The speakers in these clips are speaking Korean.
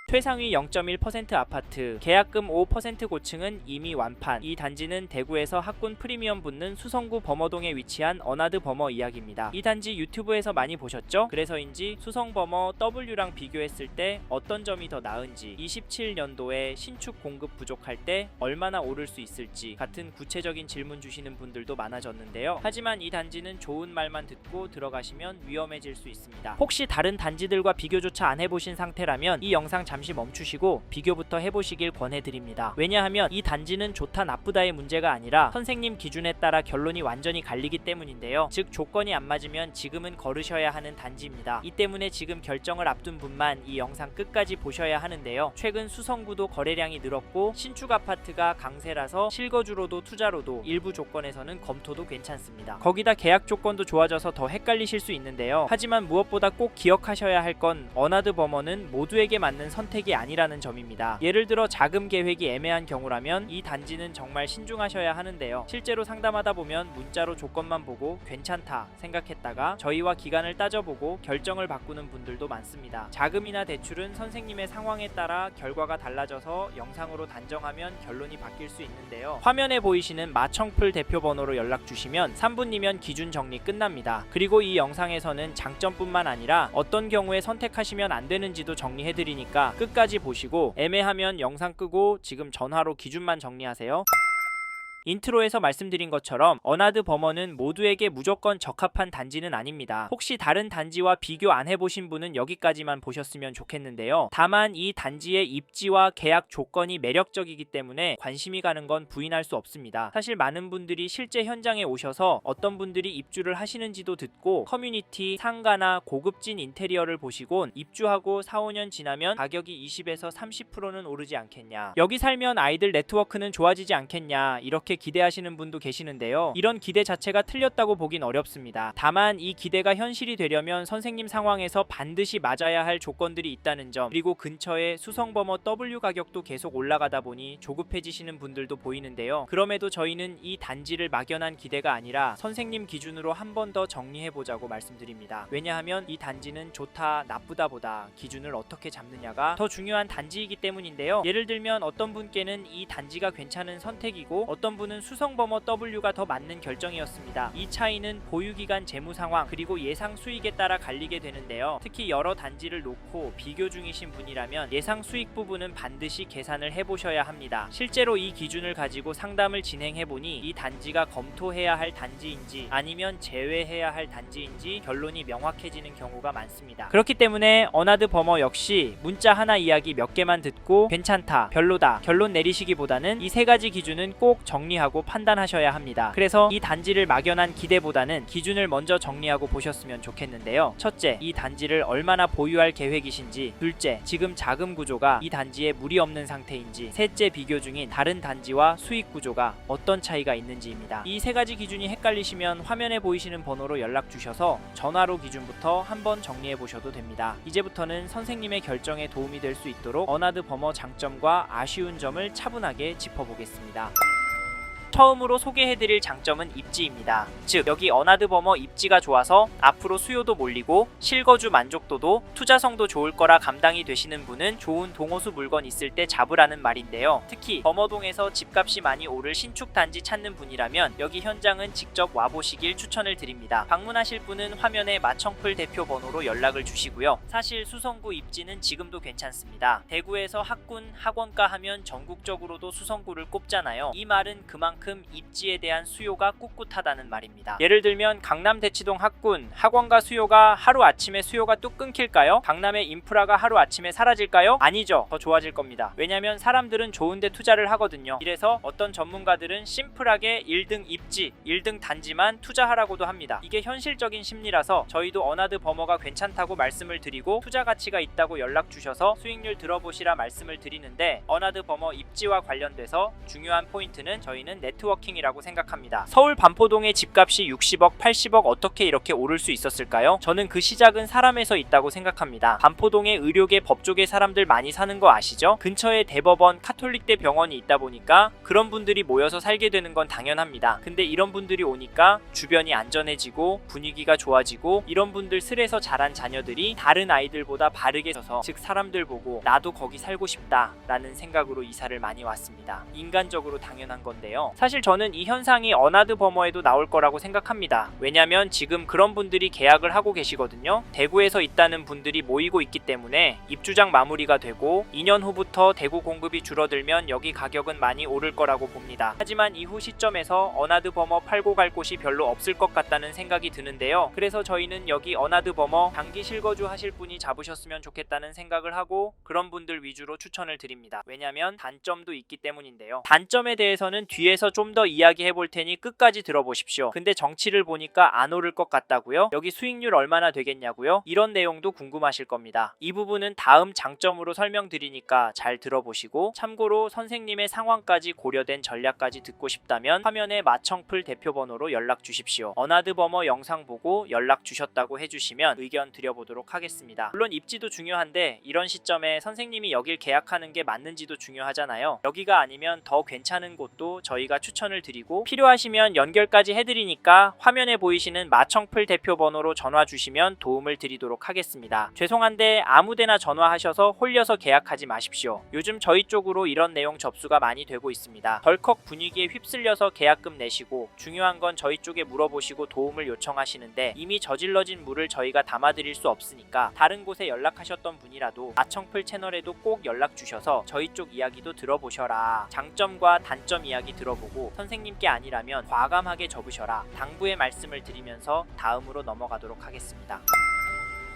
최상위 0.1% 아파트, 계약금 5% 고층은 이미 완판. 이 단지는 대구에서 학군 프리미엄 붙는 수성구 범어동에 위치한 어나드 범어 이야기입니다. 이 단지 유튜브에서 많이 보셨죠? 그래서인지 수성범어 W랑 비교했을 때 어떤 점이 더 나은지, 27년도에 신축 공급 부족할 때 얼마나 오를 수 있을지 같은 구체적인 질문 주시는 분들도 많아졌는데요. 하지만 이 단지는 좋은 말만 듣고 들어가시면 위험해질 수 있습니다. 혹시 다른 단지들과 비교조차 안 해보신 상태라면 이 영상 잠시 멈추시고 비교부터 해보시길 권해드립니다. 왜냐하면 이 단지는 좋다 나쁘다의 문제가 아니라 선생님 기준에 따라 결론이 완전히 갈리기 때문인데요. 즉 조건이 안 맞으면 지금은 거르셔야 하는 단지입니다. 이 때문에 지금 결정을 앞둔 분만 이 영상 끝까지 보셔야 하는데요. 최근 수성구도 거래량이 늘었고 신축 아파트가 강세라서 실거주로도 투자로도 일부 조건에서는 검토도 괜찮습니다. 거기다 계약 조건도 좋아져서 더 헷갈리실 수 있는데요. 하지만 무엇보다 꼭 기억하셔야 할 건 어나드 범어는 모두에게 맞는 선택이 아니라는 점입니다. 예를 들어 자금 계획이 애매한 경우라면 이 단지는 정말 신중하셔야 하는데요. 실제로 상담하다 보면 문자로 조건만 보고 괜찮다 생각했다가 저희와 기간을 따져보고 결정을 바꾸는 분들도 많습니다. 자금이나 대출은 선생님의 상황에 따라 결과가 달라져서 영상으로 단정하면 결론이 바뀔 수 있는데요. 화면에 보이시는 마청풀 대표 번호로 연락 주시면 3분이면 기준 정리 끝납니다. 그리고 이 영상에서는 장점뿐만 아니라 어떤 경우에 선택하시면 안 되는지도 정리해드리니까 끝까지 보시고 애매하면 영상 끄고 지금 전화로 기준만 정리하세요. 인트로에서 말씀드린 것처럼 어나드 범어는 모두에게 무조건 적합한 단지는 아닙니다. 혹시 다른 단지와 비교 안 해보신 분은 여기까지만 보셨으면 좋겠는데요. 다만 이 단지의 입지와 계약 조건이 매력적이기 때문에 관심이 가는 건 부인할 수 없습니다. 사실 많은 분들이 실제 현장에 오셔서 어떤 분들이 입주를 하시는지도 듣고 커뮤니티, 상가나 고급진 인테리어를 보시곤 입주하고 4-5년 지나면 가격이 20에서 30%는 오르지 않겠냐, 여기 살면 아이들 네트워크는 좋아지지 않겠냐, 이렇게 기대하시는 분도 계시는데요. 이런 기대 자체가 틀렸다고 보긴 어렵습니다. 다만 이 기대가 현실이 되려면 선생님 상황에서 반드시 맞아야 할 조건들이 있다는 점, 그리고 근처에 수성범어 W 가격도 계속 올라가다 보니 조급해지시는 분들도 보이는데요. 그럼에도 저희는 이 단지를 막연한 기대가 아니라 선생님 기준으로 한 번 더 정리해보자고 말씀드립니다. 왜냐하면 이 단지는 좋다 나쁘다 보다 기준을 어떻게 잡느냐가 더 중요한 단지이기 때문인데요. 예를 들면 어떤 분께는 이 단지가 괜찮은 선택이고 어떤 분은 수성범어 W가 더 맞는 결정이었습니다. 이 차이는 보유기간 재무 상황 그리고 예상 수익에 따라 갈리게 되는데요. 특히 여러 단지를 놓고 비교 중이신 분이라면 예상 수익 부분은 반드시 계산을 해보셔야 합니다. 실제로 이 기준을 가지고 상담을 진행해보니 이 단지가 검토해야 할 단지인지 아니면 제외해야 할 단지인지 결론이 명확해지는 경우가 많습니다. 그렇기 때문에 어나드 범어 역시 문자 하나 이야기 몇 개만 듣고 괜찮다, 별로다 결론 내리시기보다는 이 세 가지 기준은 꼭 정리하고 판단하셔야 합니다. 그래서 이 단지를 막연한 기대보다는 기준을 먼저 정리하고 보셨으면 좋겠는데요. 첫째, 이 단지를 얼마나 보유할 계획이신지. 둘째, 지금 자금 구조가 이 단지에 무리 없는 상태인지. 셋째, 비교 중인 다른 단지와 수익 구조가 어떤 차이가 있는지입니다. 이 세 가지 기준이 헷갈리시면 화면에 보이시는 번호로 연락 주셔서 전화로 기준부터 한번 정리해 보셔도 됩니다. 이제부터는 선생님의 결정에 도움이 될 수 있도록 어나드 범어 장점과 아쉬운 점을 차분하게 짚어보겠습니다. 처음으로 소개해드릴 장점은 입지입니다. 즉 여기 어나드 범어 입지가 좋아서 앞으로 수요도 몰리고 실거주 만족도도 투자성도 좋을 거라 감당이 되시는 분은 좋은 동호수 물건 있을 때 잡으라는 말인데요. 특히 범어동에서 집값이 많이 오를 신축 단지 찾는 분이라면 여기 현장은 직접 와보시길 추천을 드립니다. 방문하실 분은 화면에 마청풀 대표 번호로 연락을 주시고요. 사실 수성구 입지는 지금도 괜찮습니다. 대구에서 학군, 학원가 하면 전국적으로도 수성구를 꼽잖아요. 이 말은 그만큼 입지에 대한 수요가 꿋꿋하다는 말입니다. 예를 들면 강남 대치동 학군, 학원가 수요가 하루아침에 수요가 뚝 끊길까요? 강남의 인프라가 하루아침에 사라질까요? 아니죠. 더 좋아질 겁니다. 왜냐면 사람들은 좋은데 투자를 하거든요. 이래서 어떤 전문가들은 심플하게 1등 입지, 1등 단지만 투자하라고도 합니다. 이게 현실적인 심리라서 저희도 어나드 범어가 괜찮다고 말씀을 드리고 투자 가치가 있다고 연락 주셔서 수익률 들어보시라 말씀을 드리는데, 어나드 범어 입지와 관련돼서 중요한 포인트는 저희는 네트워킹이라고 생각합니다. 서울 반포동의 집값이 60억, 80억 어떻게 이렇게 오를 수 있었을까요? 저는 그 시작은 사람에서 있다고 생각합니다. 반포동에 의료계, 법조계 사람들 많이 사는 거 아시죠? 근처에 대법원, 카톨릭대 병원이 있다 보니까 그런 분들이 모여서 살게 되는 건 당연합니다. 근데 이런 분들이 오니까 주변이 안전해지고 분위기가 좋아지고 이런 분들 슬에서 자란 자녀들이 다른 아이들보다 바르게 서서, 즉 사람들 보고 나도 거기 살고 싶다 라는 생각으로 이사를 많이 왔습니다. 인간적으로 당연한 건데요. 사실 저는 이 현상이 어나드 버머에도 나올 거라고 생각합니다. 왜냐면 지금 그런 분들이 계약을 하고 계시거든요. 대구에서 있다는 분들이 모이고 있기 때문에 입주장 마무리가 되고 2년 후부터 대구 공급이 줄어들면 여기 가격은 많이 오를 거라고 봅니다. 하지만 이후 시점에서 어나드 버머 팔고 갈 곳이 별로 없을 것 같다는 생각이 드는데요. 그래서 저희는 여기 어나드 버머 단기 실거주 하실 분이 잡으셨으면 좋겠다는 생각을 하고 그런 분들 위주로 추천을 드립니다. 왜냐면 단점도 있기 때문인데요. 단점에 대해서는 뒤에서 좀 더 이야기해 볼 테니 끝까지 들어보십시오. 근데 정치를 보니까 안 오를 것 같다고요? 여기 수익률 얼마나 되겠냐고요? 이런 내용도 궁금하실 겁니다. 이 부분은 다음 장점으로 설명드리니까 잘 들어보시고, 참고로 선생님의 상황까지 고려된 전략까지 듣고 싶다면 화면에 마청풀 대표번호로 연락 주십시오. 어나드 버머 영상 보고 연락 주셨다고 해주시면 의견 드려보도록 하겠습니다. 물론 입지도 중요한데 이런 시점에 선생님이 여길 계약하는 게 맞는지도 중요하잖아요. 여기가 아니면 더 괜찮은 곳도 저희가 추천을 드리고, 필요하시면 연결까지 해드리니까 화면에 보이시는 마청풀 대표번호로 전화 주시면 도움을 드리도록 하겠습니다. 죄송한데 아무데나 전화하셔서 홀려서 계약하지 마십시오. 요즘 저희 쪽으로 이런 내용 접수가 많이 되고 있습니다. 덜컥 분위기에 휩쓸려서 계약금 내시고, 중요한 건 저희 쪽에 물어보시고 도움을 요청하시는데 이미 저질러진 물을 저희가 담아드릴 수 없으니까 다른 곳에 연락하셨던 분이라도 마청풀 채널에도 꼭 연락 주셔서 저희 쪽 이야기도 들어보셔라. 장점과 단점 이야기 들어보고 선생님께 아니라면 과감하게 접으셔라. 당부의 말씀을 드리면서 다음으로 넘어가도록 하겠습니다.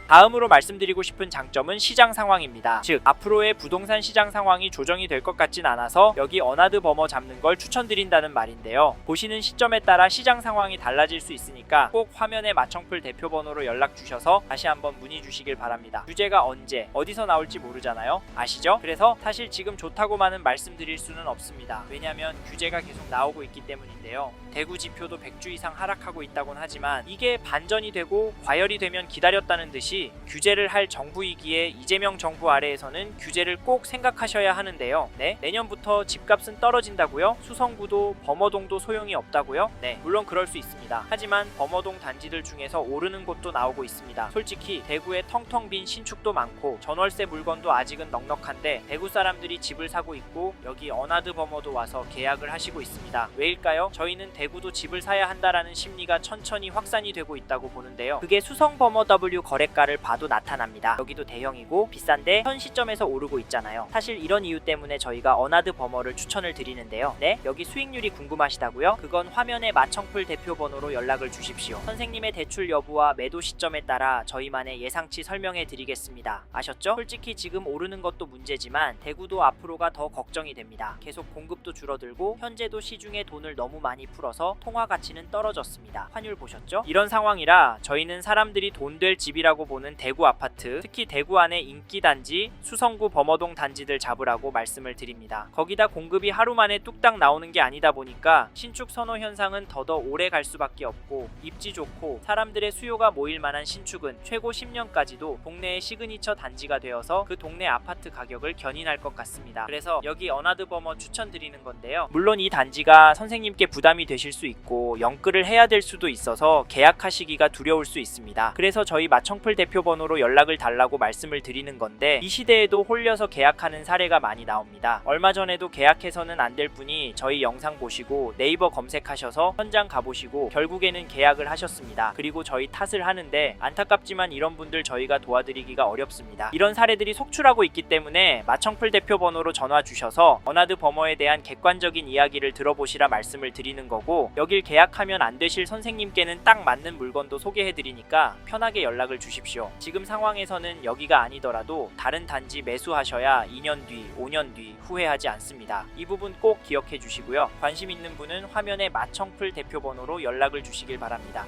다음으로 말씀드리고 싶은 장점은 시장 상황입니다. 즉 앞으로의 부동산 시장 상황이 조정이 될 것 같진 않아서 여기 어나드 버머 잡는 걸 추천드린다는 말인데요. 보시는 시점에 따라 시장 상황이 달라질 수 있으니까 꼭 화면에 마청풀 대표번호로 연락 주셔서 다시 한번 문의 주시길 바랍니다. 규제가 언제 어디서 나올지 모르잖아요. 아시죠? 그래서 사실 지금 좋다고만은 말씀드릴 수는 없습니다. 왜냐면 규제가 계속 나오고 있기 때문인데요. 대구 지표도 100주 이상 하락하고 있다곤 하지만 이게 반전이 되고 과열이 되면 기다렸다는 듯이 규제를 할 정부이기에 이재명 정부 아래에서는 규제를 꼭 생각하셔야 하는데요. 네? 내년부터 집값은 떨어진다고요? 수성구도 범어동도 소용이 없다고요? 네, 물론 그럴 수 있습니다. 하지만 범어동 단지들 중에서 오르는 곳도 나오고 있습니다. 솔직히 대구에 텅텅 빈 신축도 많고 전월세 물건도 아직은 넉넉한데 대구 사람들이 집을 사고 있고 여기 어나드 버머도 와서 계약을 하시고 있습니다. 왜일까요? 저희는 대구도 집을 사야 한다라는 심리가 천천히 확산이 되고 있다고 보는데요. 그게 수성 버머 W 거래가를 봐도 나타납니다. 여기도 대형이고 비싼데 현 시점에서 오르고 있잖아요. 사실 이런 이유 때문에 저희가 어나드 버머를 추천을 드리는데요. 네? 여기 수익률이 궁금하시다고요? 그건 화면에 마청풀 대표번호로 연락을 주십시오. 선생님의 대출 여부와 매도 시점에 따라 저희만의 예상치 설명해 드리겠습니다. 아셨죠? 솔직히 지금 오르는 것도 문제지만 대구도 앞으로가 더 걱정이 됩니다. 계속 공급도 줄어들고 현재도 시중에 돈을 너무 많이 풀어서 통화 가치는 떨어졌습니다. 환율 보셨죠? 이런 상황이라 저희는 사람들이 돈 될 집이라고 보는 대구 아파트, 특히 대구 안의 인기 단지, 수성구 범어동 단지들 잡으라고 말씀을 드립니다. 거기다 공급이 하루 만에 뚝딱 나오는 게 아니다 보니까 신축 선호 현상은 더더 오래 갈 수밖에 없고, 입지 좋고 사람들의 수요가 모일 만한 신축은 최고 10년까지도 동네의 시그니처 단지가 되어서 그 동네 아파트 가격을 견인할 것 같습니다. 그래서 여기 어나드 버머 추천드리는 건데요. 물론 이 단지가 선생님께 부담이 되실 수 있고 영끌을 해야 될 수도 있어서 계약하시기가 두려울 수 있습니다. 그래서 저희 마청풀 대표번호로 연락을 달라고 말씀을 드리는 건데, 이 시대에도 홀려서 계약하는 사례가 많이 나옵니다. 얼마 전에도 계약해서는 안 될 분이 저희 영상 보시고 네이버 검색하셔서 현장 가보시고 결국에는 계약을 하셨습니다. 그리고 저희 탓을 하는데 안타깝지만 이런 분들 저희가 도와드리기가 어렵습니다. 이런 사례들이 속출하고 있기 때문에 마청풀 대표번호로 전화 주셔서 어나드 버머에 대한 객관적인 이야기를 들어보시라 말씀을 드리는 거고, 여길 계약하면 안 되실 선생님께는 딱 맞는 물건도 소개해드리니까 편하게 연락을 주십시오. 지금 상황에서는 여기가 아니더라도 다른 단지 매수하셔야 2년 뒤, 5년 뒤 후회하지 않습니다. 이 부분 꼭 기억해 주시고요. 관심 있는 분은 화면에 마청풀 대표번호로 연락을 주시길 바랍니다.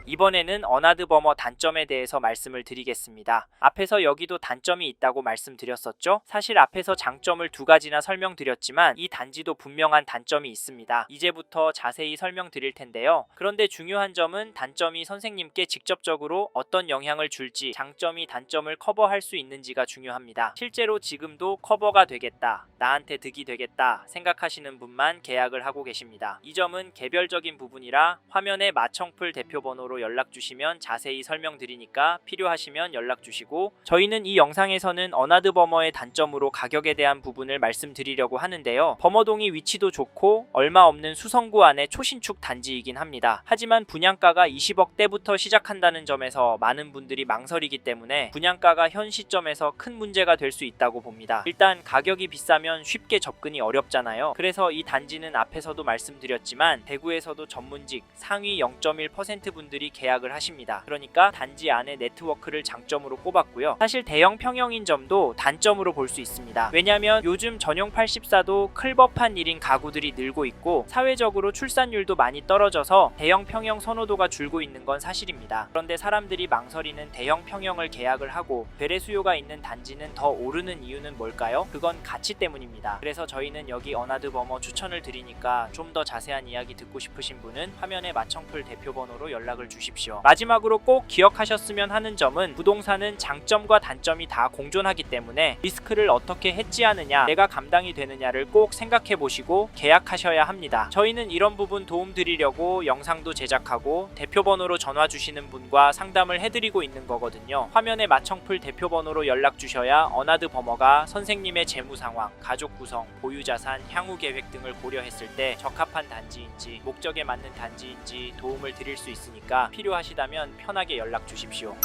이번에는 어나드 버머 단점에 대해서 말씀을 드리겠습니다. 앞에서 여기도 단점이 있다고 말씀드렸었죠? 사실 앞에서 장점을 두 가지나 설명드렸지만 이 단지도 분명한 단점이 있습니다. 이제부터 자세히 설명드릴 텐데요. 그런데 중요한 점은 단점이 선생님께 직접적으로 어떤 영향을 줄지, 장점이 단점을 커버할 수 있는지가 중요합니다. 실제로 지금도 커버가 되겠다, 나한테 득이 되겠다 생각하시는 분만 계약을 하고 계십니다. 이 점은 개별적인 부분이라 화면에 마청풀 대표번호로 연락주시면 자세히 설명드리니까 필요하시면 연락주시고, 저희는 이 영상에서는 어나드 버머의 단점으로 가격에 대한 부분을 말씀드리려고 하는데요. 버머동이 위치도 좋고 얼마 없는 수성구 안에 초신축 단지이긴 합니다. 하지만 분양가가 20억대부터 시작한다는 점에서 많은 분들이 망설이기 때문에 분양가가 현 시점에서 큰 문제가 될 수 있다고 봅니다. 일단 가격이 비싸면 쉽게 접근이 어렵잖아요. 그래서 이 단지는 앞에서도 말씀드렸지만 대구에서도 전문직 상위 0.1% 분들이 계약을 하십니다. 그러니까 단지 안에 네트워크를 장점으로 꼽았고요. 사실 대형 평형인 점도 단점으로 볼 수 있습니다. 왜냐면 요즘 전용 84도 클법한 일인 가구들이 늘고 있고 사회적으로 출산율도 많이 떨어져서 대형 평형 선호도가 줄고 있는 건 사실입니다. 그런데 사람들이 망설이는 대형 평형을 계약을 하고 배례 수요가 있는 단지는 더 오르는 이유는 뭘까요? 그건 가치 때문입니다. 그래서 저희는 여기 어나드 버머 추천을 드리니까 좀 더 자세한 이야기 듣고 싶으신 분은 화면에 마청풀 대표번호로 연락을 주십시오. 마지막으로 꼭 기억하셨으면 하는 점은 부동산은 장점과 단점이 다 공존하기 때문에 리스크를 어떻게 해지하느냐, 내가 감당이 되느냐를 꼭 생각해 보시고 계약하셔야 합니다. 저희는 이런 부분 도움 드리려고 영상도 제작하고 대표번호로 전화 주시는 분과 상담을 해드리고 있는 거거든요. 화면에 마청풀 대표번호로 연락 주셔야 어나드 버머가 선생님의 재무 상황, 가족 구성, 보유자산, 향후 계획 등을 고려했을 때 적합한 단지인지 목적에 맞는 단지인지 도움을 드릴 수 있으니까 필요하시다면 편하게 연락 주십시오.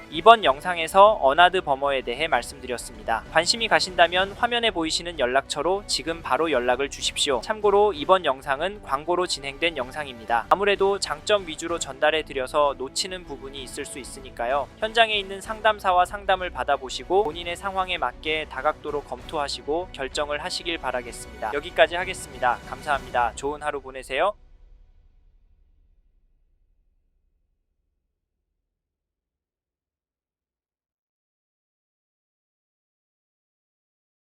이번 영상에서 어나드 버머에 대해 말씀드렸습니다. 관심이 가신다면 화면에 보이시는 연락처로 지금 바로 연락을 주십시오. 참고로 이번 영상은 광고로 진행된 영상입니다. 아무래도 장점 위주로 전달해 드려서 놓치는 부분이 있을 수 있으니까요. 현장에 있는 상담사와 상담을 받아보시고 본인의 상황에 맞게 다각도로 검토하시고 결정을 하시길 바라겠습니다. 여기까지 하겠습니다. 감사합니다. 좋은 하루 보내세요.